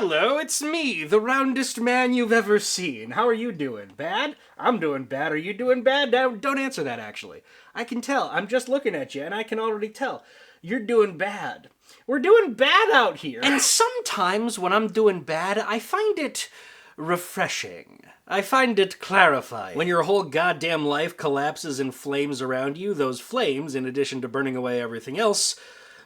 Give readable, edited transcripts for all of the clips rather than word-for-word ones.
Hello, it's me, the roundest man you've ever seen. How are you doing? Bad? I'm doing bad. Are you doing bad? Don't answer that, actually. I can tell. I'm just looking at you, and I can already tell. You're doing bad. We're doing bad out here. And sometimes when I'm doing bad, I find it refreshing. I find it clarifying. When your whole goddamn life collapses in flames around you, those flames, in addition to burning away everything else,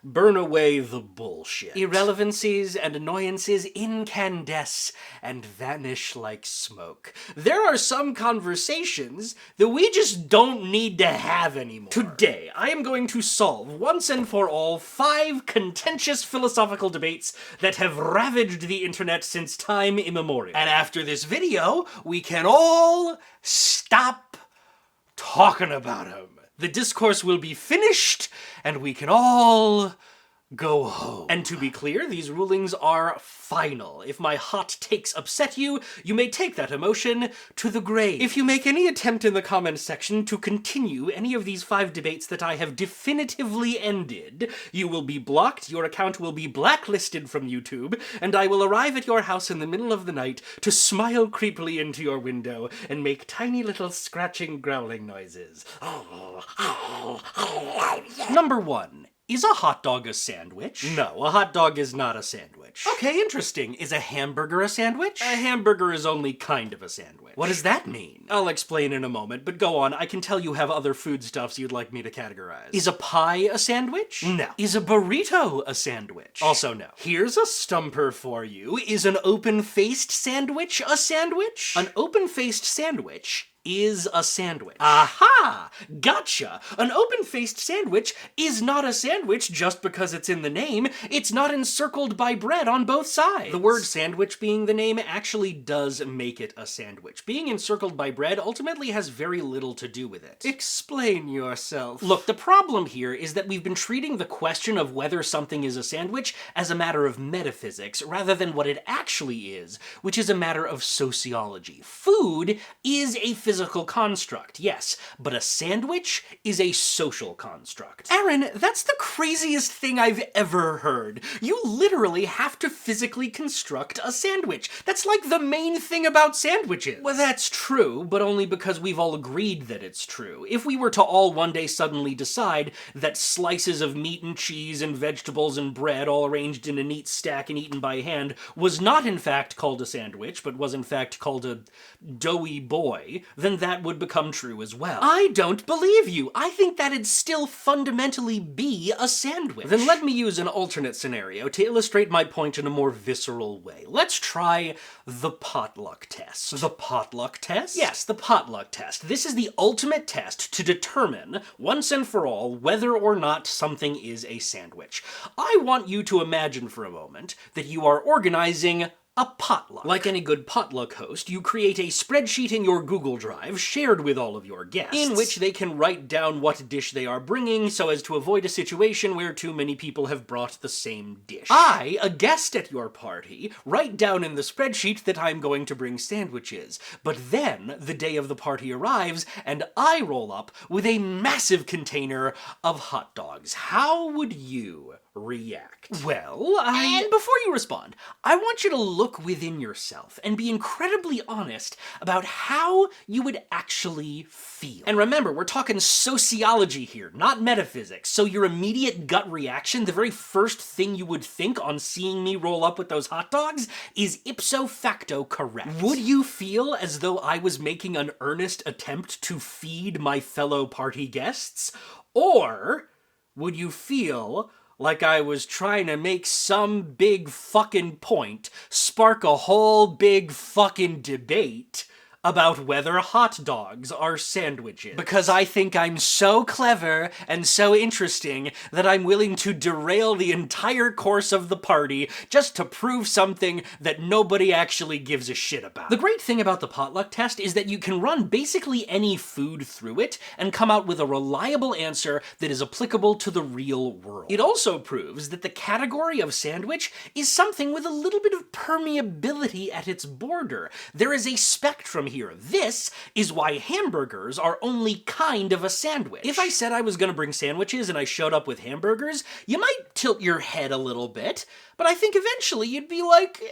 burn away the bullshit. Irrelevancies and annoyances incandesce and vanish like smoke. There are some conversations that we just don't need to have anymore. Today, I am going to solve once and for all 5 contentious philosophical debates that have ravaged the internet since time immemorial. And after this video, we can all stop talking about them. The discourse will be finished, and we can all go home. And to be clear, these rulings are final. If my hot takes upset you, you may take that emotion to the grave. If you make any attempt in the comments section to continue any of these 5 debates that I have definitively ended, you will be blocked, your account will be blacklisted from YouTube, and I will arrive at your house in the middle of the night to smile creepily into your window and make tiny little scratching, growling noises. Number 1. Is a hot dog a sandwich? No, a hot dog is not a sandwich. Okay, interesting. Is a hamburger a sandwich? A hamburger is only kind of a sandwich. What does that mean? I'll explain in a moment, but go on. I can tell you have other foodstuffs you'd like me to categorize. Is a pie a sandwich? No. Is a burrito a sandwich? Also no. Here's a stumper for you. Is an open-faced sandwich a sandwich? An open-faced sandwich is a sandwich. Aha! Gotcha! An open-faced sandwich is not a sandwich just because it's in the name. It's not encircled by bread on both sides. The word sandwich being the name actually does make it a sandwich. Being encircled by bread ultimately has very little to do with it. Explain yourself. Look, the problem here is that we've been treating the question of whether something is a sandwich as a matter of metaphysics rather than what it actually is, which is a matter of sociology. Food is a physical construct, yes, but a sandwich is a social construct. Aaron, that's the craziest thing I've ever heard. You literally have to physically construct a sandwich. That's like the main thing about sandwiches. Well, that's true, but only because we've all agreed that it's true. If we were to all one day suddenly decide that slices of meat and cheese and vegetables and bread all arranged in a neat stack and eaten by hand was not in fact called a sandwich, but was in fact called a doughy boy, then that would become true as well. I don't believe you. I think that'd still fundamentally be a sandwich. Then let me use an alternate scenario to illustrate my point in a more visceral way. Let's try the potluck test. The potluck test? Yes, the potluck test. This is the ultimate test to determine, once and for all, whether or not something is a sandwich. I want you to imagine for a moment that you are organizing a potluck. Like any good potluck host, you create a spreadsheet in your Google Drive, shared with all of your guests, in which they can write down what dish they are bringing so as to avoid a situation where too many people have brought the same dish. I, a guest at your party, write down in the spreadsheet that I'm going to bring sandwiches, but then the day of the party arrives and I roll up with a massive container of hot dogs. How would you react? Well, And before you respond, I want you to look within yourself and be incredibly honest about how you would actually feel. And remember, we're talking sociology here, not metaphysics, so your immediate gut reaction, the very first thing you would think on seeing me roll up with those hot dogs, is ipso facto correct. Would you feel as though I was making an earnest attempt to feed my fellow party guests? Or would you feel like I was trying to make some big fucking point, spark a whole big fucking debate about whether hot dogs are sandwiches? Because I think I'm so clever and so interesting that I'm willing to derail the entire course of the party just to prove something that nobody actually gives a shit about. The great thing about the potluck test is that you can run basically any food through it and come out with a reliable answer that is applicable to the real world. It also proves that the category of sandwich is something with a little bit of permeability at its border. There is a spectrum here. This is why hamburgers are only kind of a sandwich. If I said I was gonna bring sandwiches and I showed up with hamburgers, you might tilt your head a little bit, but I think eventually you'd be like,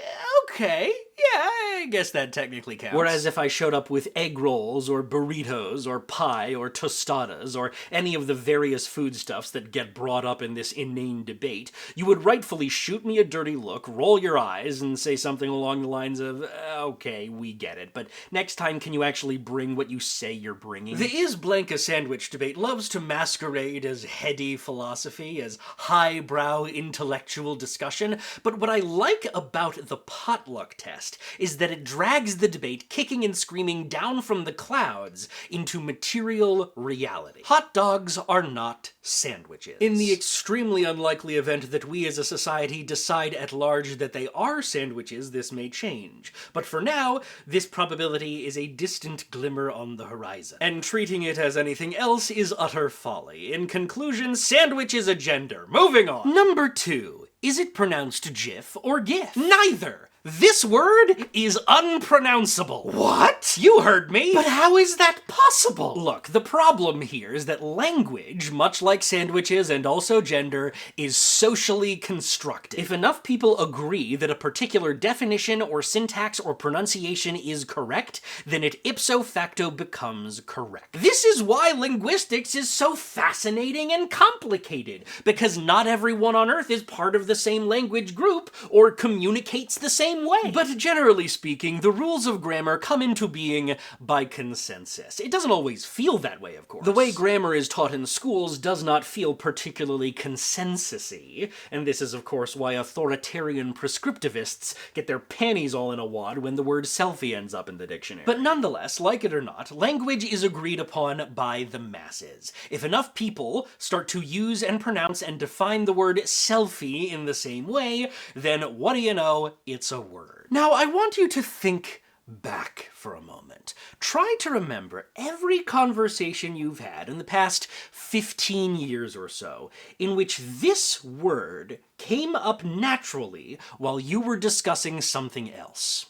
okay, yeah, I guess that technically counts. Whereas if I showed up with egg rolls, or burritos, or pie, or tostadas, or any of the various foodstuffs that get brought up in this inane debate, you would rightfully shoot me a dirty look, roll your eyes, and say something along the lines of, okay, we get it, but next time can you actually bring what you say you're bringing? The is blank a sandwich debate loves to masquerade as heady philosophy, as highbrow intellectual discussion, but what I like about the potluck test is that it drags the debate kicking and screaming down from the clouds into material reality. Hot dogs are not sandwiches. In the extremely unlikely event that we as a society decide at large that they are sandwiches, this may change. But for now, this probability is a distant glimmer on the horizon. And treating it as anything else is utter folly. In conclusion, sandwich is a gender. Moving on. Number 2. Is it pronounced GIF or GIF? Neither! This word is unpronounceable. What? You heard me. But how is that possible? Look, the problem here is that language, much like sandwiches and also gender, is socially constructed. If enough people agree that a particular definition or syntax or pronunciation is correct, then it ipso facto becomes correct. This is why linguistics is so fascinating and complicated, because not everyone on Earth is part of the same language group or communicates the same way. But generally speaking, the rules of grammar come into being by consensus. It doesn't always feel that way, of course. The way grammar is taught in schools does not feel particularly consensus-y, and this is, of course, why authoritarian prescriptivists get their panties all in a wad when the word selfie ends up in the dictionary. But nonetheless, like it or not, language is agreed upon by the masses. If enough people start to use and pronounce and define the word selfie in the same way, then what do you know, it's a word. Now, I want you to think back for a moment. Try to remember every conversation you've had in the past 15 years or so in which this word came up naturally while you were discussing something else.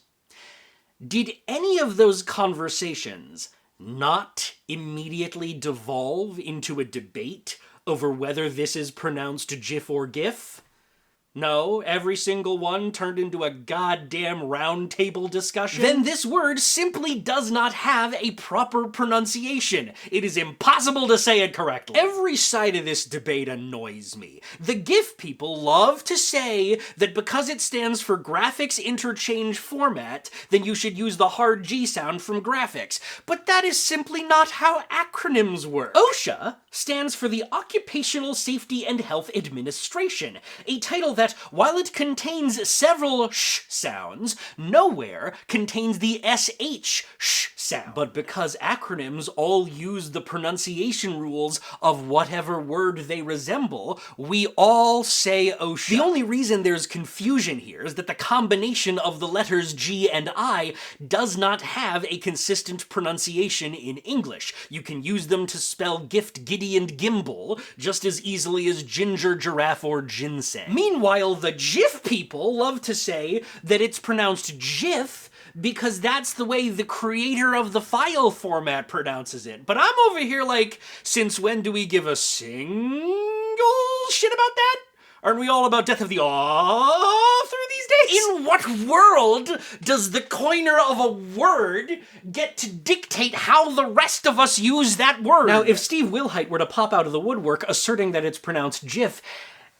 Did any of those conversations not immediately devolve into a debate over whether this is pronounced GIF or GIF? No, every single one turned into a goddamn round table discussion? Then this word simply does not have a proper pronunciation. It is impossible to say it correctly. Every side of this debate annoys me. The GIF people love to say that because it stands for Graphics Interchange Format, then you should use the hard G sound from graphics. But that is simply not how acronyms work. OSHA stands for the Occupational Safety and Health Administration, a title that, while it contains several sh sounds, nowhere contains the sh sound. But because acronyms all use the pronunciation rules of whatever word they resemble, we all say OSHA. The only reason there's confusion here is that the combination of the letters G and I does not have a consistent pronunciation in English. You can use them to spell gift, giddy, and gimbal just as easily as ginger, giraffe, or ginseng. Meanwhile, the GIF people love to say that it's pronounced GIF because that's the way the creator of the file format pronounces it. But I'm over here like, since when do we give a single shit about that? Aren't we all about death of the author these days? In what world does the coiner of a word get to dictate how the rest of us use that word? Now, if Steve Wilhite were to pop out of the woodwork asserting that it's pronounced GIF,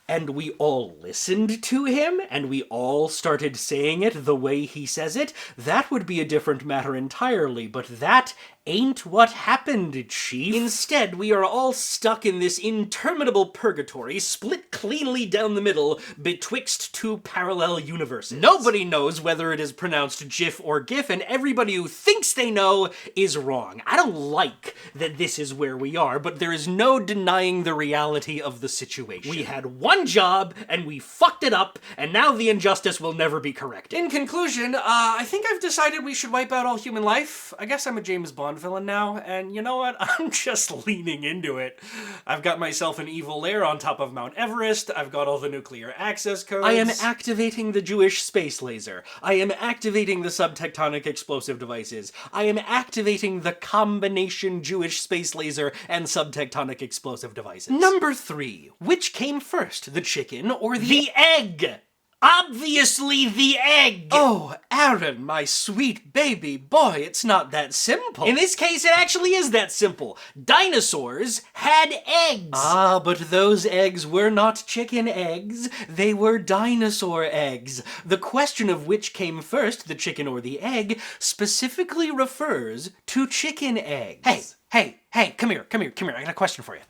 and we all listened to him, and we all started saying it the way he says it, that would be a different matter entirely, but that ain't what happened, Chief. Instead, we are all stuck in this interminable purgatory, split cleanly down the middle betwixt two parallel universes. Nobody knows whether it is pronounced GIF or GIF, and everybody who thinks they know is wrong. I don't like that this is where we are, but there is no denying the reality of the situation. We had one job, and we fucked it up, and now the injustice will never be corrected. In conclusion, I think I've decided we should wipe out all human life. I guess I'm a James Bond Bond villain now, and you know what? I'm just leaning into it. I've got myself an evil lair on top of Mount Everest. I've got all the nuclear access codes. I am activating the Jewish space laser. I am activating the subtectonic explosive devices. I am activating the combination Jewish space laser and subtectonic explosive devices. Number 3. Which came first, the chicken or the egg? Obviously the egg! Oh, Aaron, my sweet baby boy, it's not that simple. In this case, it actually is that simple. Dinosaurs had eggs. Ah, but those eggs were not chicken eggs. They were dinosaur eggs. The question of which came first, the chicken or the egg, specifically refers to chicken eggs. Hey, come here. I got a question for you.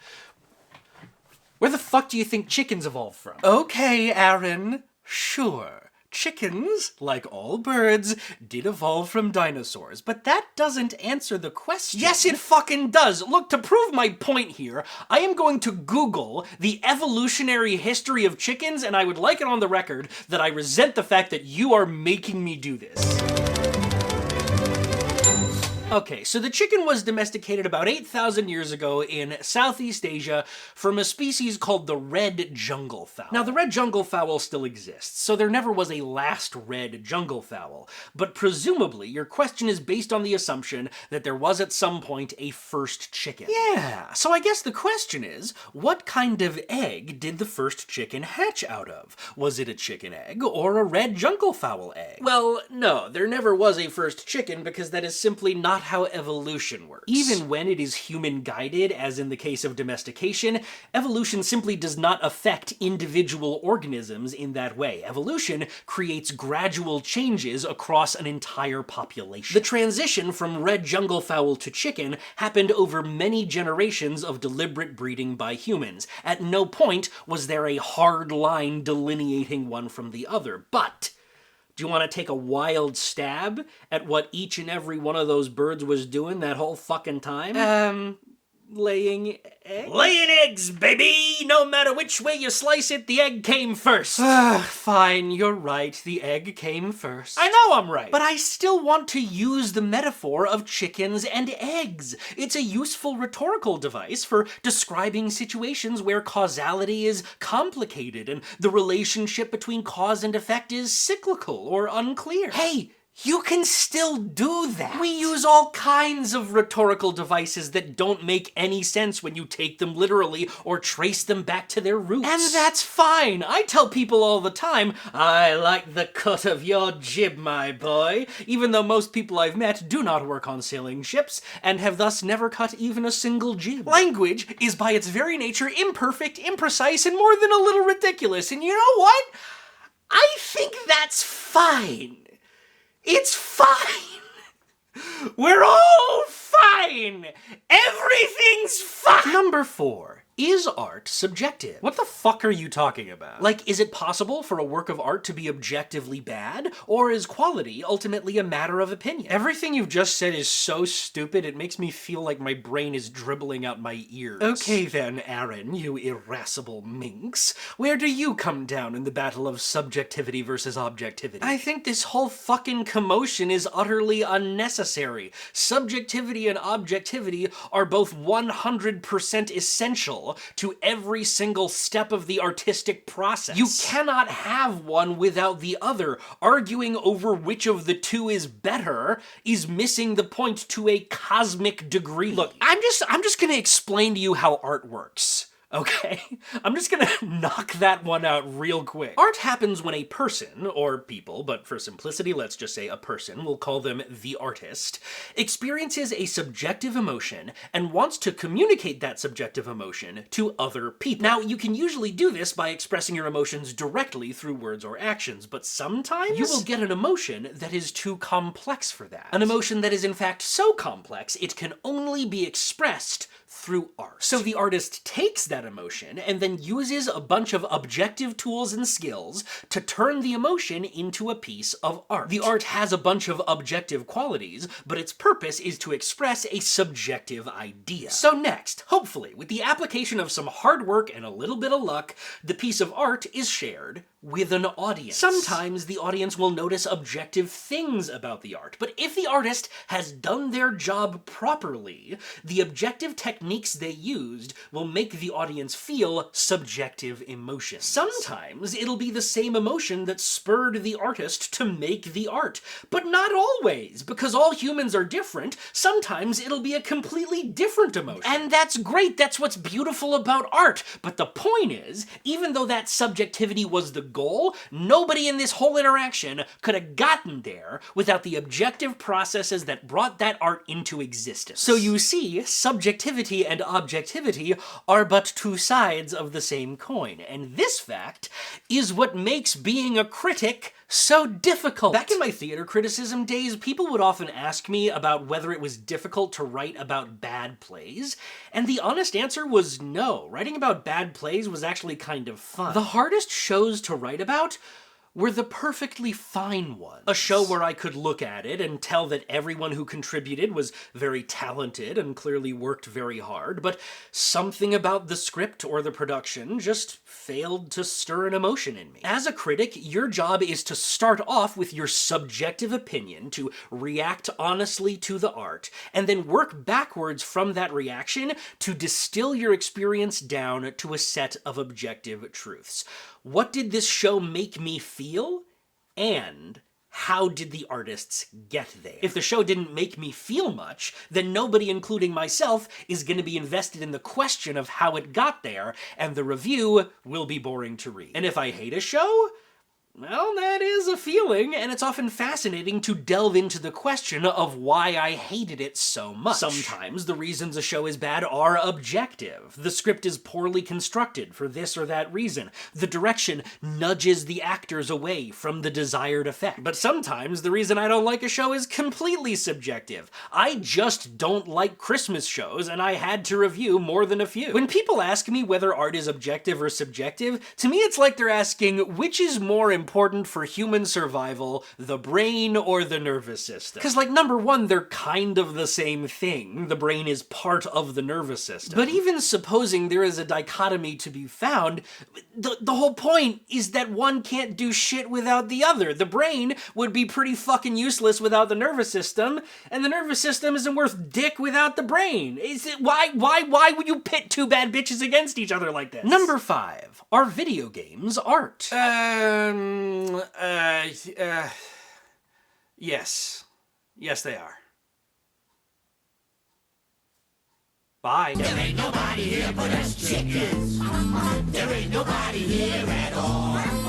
Where the fuck do you think chickens evolved from? Okay, Aaron. Sure, chickens, like all birds, did evolve from dinosaurs, but that doesn't answer the question. Yes, it fucking does. Look, to prove my point here, I am going to Google the evolutionary history of chickens, and I would like it on the record that I resent the fact that you are making me do this. Okay, so the chicken was domesticated about 8,000 years ago in Southeast Asia from a species called the red jungle fowl. Now, the red jungle fowl still exists, so there never was a last red jungle fowl. But presumably, your question is based on the assumption that there was at some point a first chicken. Yeah, so I guess the question is, what kind of egg did the first chicken hatch out of? Was it a chicken egg or a red jungle fowl egg? Well, no, there never was a first chicken because that is simply not how evolution works. Even when it is human-guided, as in the case of domestication, evolution simply does not affect individual organisms in that way. Evolution creates gradual changes across an entire population. The transition from red jungle fowl to chicken happened over many generations of deliberate breeding by humans. At no point was there a hard line delineating one from the other, but do you want to take a wild stab at what each and every one of those birds was doing that whole fucking time? Laying eggs? Laying eggs, baby! No matter which way you slice it, the egg came first. Fine, you're right. The egg came first. I know I'm right. But I still want to use the metaphor of chickens and eggs. It's a useful rhetorical device for describing situations where causality is complicated and the relationship between cause and effect is cyclical or unclear. Hey! You can still do that. We use all kinds of rhetorical devices that don't make any sense when you take them literally or trace them back to their roots. And that's fine. I tell people all the time, I like the cut of your jib, my boy, even though most people I've met do not work on sailing ships and have thus never cut even a single jib. Language is by its very nature imperfect, imprecise, and more than a little ridiculous. And you know what? I think that's fine. It's fine. We're all fine. Everything's fine. Number 4. Is art subjective? What the fuck are you talking about? Like, is it possible for a work of art to be objectively bad? Or is quality ultimately a matter of opinion? Everything you've just said is so stupid, it makes me feel like my brain is dribbling out my ears. Okay then, Aaron, you irascible minx. Where do you come down in the battle of subjectivity versus objectivity? I think this whole fucking commotion is utterly unnecessary. Subjectivity and objectivity are both 100% essential to every single step of the artistic process. You cannot have one without the other. Arguing over which of the two is better is missing the point to a cosmic degree. Look, I'm just gonna explain to you how art works. Okay? I'm just gonna knock that one out real quick. Art happens when a person, or people, but for simplicity, let's just say a person, we'll call them the artist, experiences a subjective emotion and wants to communicate that subjective emotion to other people. Now, you can usually do this by expressing your emotions directly through words or actions, but sometimes you will get an emotion that is too complex for that. An emotion that is in fact so complex, it can only be expressed through art. So the artist takes that emotion and then uses a bunch of objective tools and skills to turn the emotion into a piece of art. The art has a bunch of objective qualities, but its purpose is to express a subjective idea. So next, hopefully, with the application of some hard work and a little bit of luck, the piece of art is shared with an audience. Sometimes the audience will notice objective things about the art, but if the artist has done their job properly, the objective techniques they used will make the audience feel subjective emotions. Sometimes it'll be the same emotion that spurred the artist to make the art, but not always, because all humans are different. Sometimes it'll be a completely different emotion. And that's great, that's what's beautiful about art. But the point is, even though that subjectivity was the goal, nobody in this whole interaction could have gotten there without the objective processes that brought that art into existence. So you see, subjectivity and objectivity are but two sides of the same coin, and this fact is what makes being a critic so difficult. Back in my theater criticism days, people would often ask me about whether it was difficult to write about bad plays, and the honest answer was no. Writing about bad plays was actually kind of fun. The hardest shows to write about were the perfectly fine ones. A show where I could look at it and tell that everyone who contributed was very talented and clearly worked very hard, but something about the script or the production just failed to stir an emotion in me. As a critic, your job is to start off with your subjective opinion, to react honestly to the art, and then work backwards from that reaction to distill your experience down to a set of objective truths. What did this show make me feel? And how did the artists get there? If the show didn't make me feel much, then nobody, including myself, is going to be invested in the question of how it got there, and the review will be boring to read. And if I hate a show, well, that is a feeling, and it's often fascinating to delve into the question of why I hated it so much. Sometimes the reasons a show is bad are objective. The script is poorly constructed for this or that reason. The direction nudges the actors away from the desired effect. But sometimes the reason I don't like a show is completely subjective. I just don't like Christmas shows, and I had to review more than a few. When people ask me whether art is objective or subjective, to me it's like they're asking which is more important for human survival, the brain or the nervous system. Because, like, number one, they're kind of the same thing. The brain is part of the nervous system. But even supposing there is a dichotomy to be found, the whole point is that one can't do shit without the other. The brain would be pretty fucking useless without the nervous system, and the nervous system isn't worth dick without the brain. Why would you pit two bad bitches against each other like this? Number 5. Are video games art? Yes. Yes, they are. Bye. There ain't nobody here but us chickens. There ain't nobody here at all.